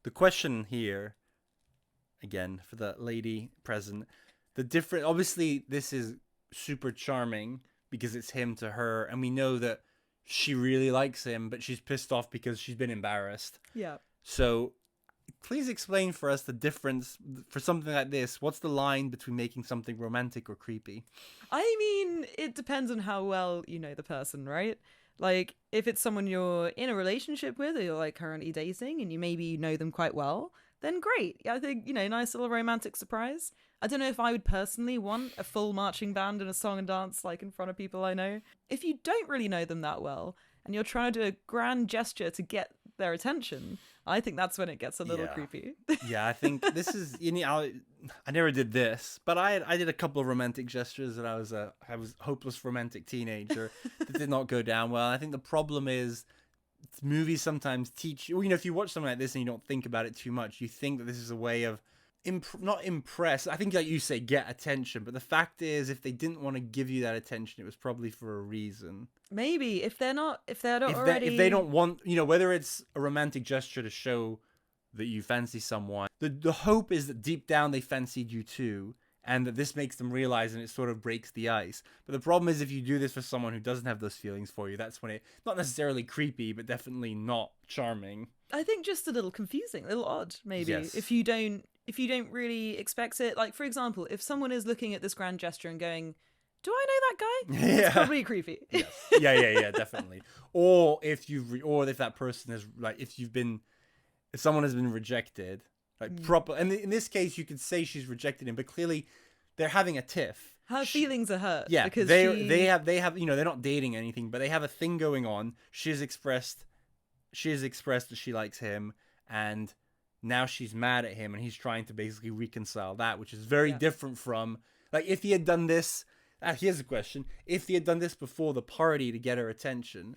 the question here, again, for the lady present, obviously this is super charming because it's him to her, and we know that she really likes him, but she's pissed off because she's been embarrassed. Yeah. So please explain for us the difference for something like this. What's the line between making something romantic or creepy? I mean, it depends on how well you know the person, right? Like, if it's someone you're in a relationship with or you're like currently dating and you maybe know them quite well, then great. I think, nice little romantic surprise. I don't know if I would personally want a full marching band and a song and dance like in front of people I know. If you don't really know them that well and you're trying to do a grand gesture to get their attention, I think that's when it gets a little creepy. Yeah, I think this is, I never did this, but I did a couple of romantic gestures when I was a hopeless romantic teenager that did not go down well. I think the problem is movies sometimes teach you, if you watch something like this and you don't think about it too much, you think that this is a way of not impress. I think, like you say, get attention. But the fact is, if they didn't want to give you that attention, it was probably for a reason. Maybe if they're not if they don't want, whether it's a romantic gesture to show that you fancy someone, the hope is that deep down they fancied you too, and that this makes them realize, and it sort of breaks the ice. But the problem is, if you do this for someone who doesn't have those feelings for you, that's when it, not necessarily creepy, but definitely not charming. I think just a little confusing, a little odd, maybe. Yes. If you don't really expect it. Like, for example, if someone is looking at this grand gesture and going, do I know that guy? Yeah. It's probably creepy. Yes. Yeah, definitely. Or if that person is like, if someone has been rejected, like proper, and in this case, you could say she's rejected him, but clearly they're having a tiff. Her feelings are hurt. Yeah, because they have, they're not dating anything, but they have a thing going on. She has expressed that she likes him, and now she's mad at him, and he's trying to basically reconcile that, which is very different from, like, if he had done this. Here's a question: if he had done this before the party to get her attention,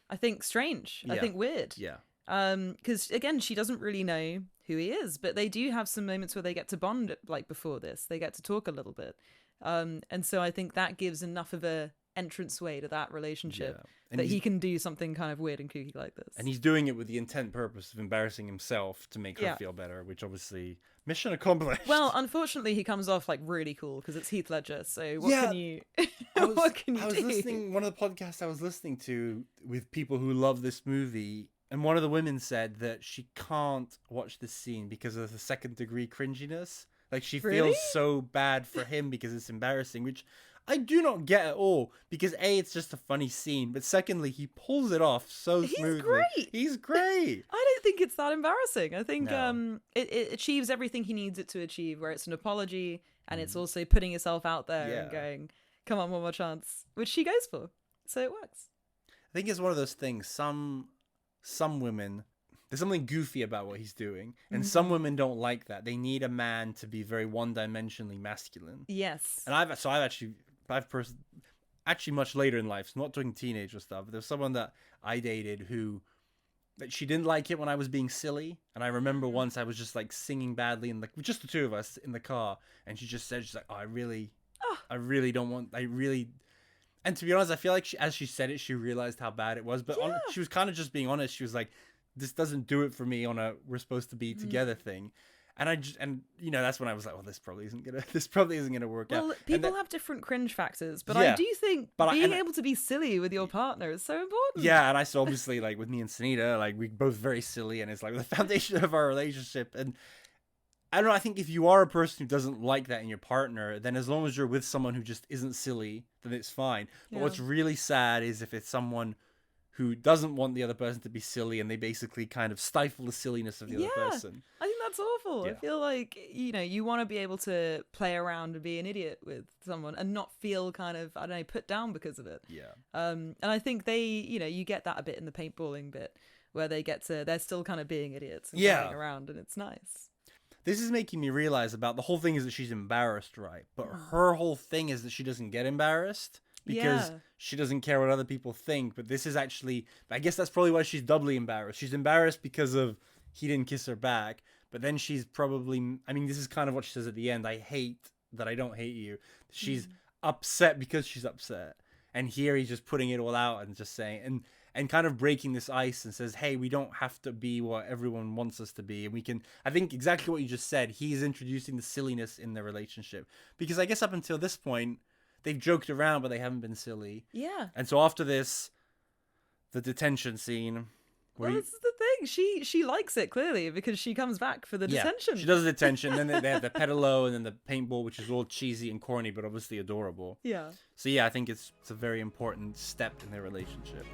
I think strange. Yeah. I think weird. Yeah. Because again, she doesn't really know who he is, but they do have some moments where they get to bond. Like before this, they get to talk a little bit, and so I think that gives enough of a entranceway to that relationship that he can do something kind of weird and kooky like this. And he's doing it with the intent purpose of embarrassing himself to make her feel better, which obviously mission accomplished. Well, unfortunately, he comes off like really cool because it's Heath Ledger. So what can you what can you do? Listening one of the podcasts I was listening to with people who love this movie, and one of the women said that she can't watch this scene because of the second degree cringiness. Like she feels so bad for him because it's embarrassing, which I do not get at all, because A, it's just a funny scene, but secondly, he pulls it off so smoothly. He's great. I don't think it's that embarrassing. I think it achieves everything he needs it to achieve, where it's an apology and it's also putting yourself out there and going, come on, one more chance, which she goes for. So it works. I think it's one of those things. Some women, there's something goofy about what he's doing, and some women don't like that. They need a man to be very one-dimensionally masculine. Yes. And I've actually much later in life, so not doing teenager stuff. There's someone that I dated who, that she didn't like it when I was being silly. And I remember once I was just like singing badly in just the two of us in the car, and she just said, she's like, oh, I really don't want, and to be honest, I feel like as she said it, she realized how bad it was, but she was kind of just being honest. She was like, this doesn't do it for me on a we're supposed to be together thing. And that's when I was like, well, this probably isn't gonna work out. Well, people have different cringe factors, but I do think being able to be silly with your partner is so important. Yeah, and I saw, obviously, like with me and Sunita, like we both very silly, and it's like the foundation of our relationship. And I don't know, I think if you are a person who doesn't like that in your partner, then as long as you're with someone who just isn't silly, then it's fine. But what's really sad is if it's someone who doesn't want the other person to be silly, and they basically kind of stifle the silliness of the other person. I think that's awful. Yeah. I feel like, you want to be able to play around and be an idiot with someone and not feel kind of, I don't know, put down because of it. Yeah. And I think they, you get that a bit in the paintballing bit where they're still kind of being idiots and playing around, and it's nice. This is making me realize about the whole thing is that she's embarrassed, right? But her whole thing is that she doesn't get embarrassed because she doesn't care what other people think. But this is actually, I guess that's probably why she's doubly embarrassed. She's embarrassed because of he didn't kiss her back. But then she's probably, I mean, this is kind of what she says at the end. I hate that I don't hate you. She's upset because she's upset. And here he's just putting it all out and just saying, and kind of breaking this ice and says, hey, we don't have to be what everyone wants us to be. And we can, I think exactly what you just said, he's introducing the silliness in their relationship. Because I guess up until this point, they've joked around, but they haven't been silly. Yeah. And so after this, the detention scene. Well, this is the thing. She likes it, clearly, because she comes back for the detention. She does the detention, then they have the pedalo and then the paintball, which is all cheesy and corny, but obviously adorable. Yeah. So yeah, I think it's a very important step in their relationship.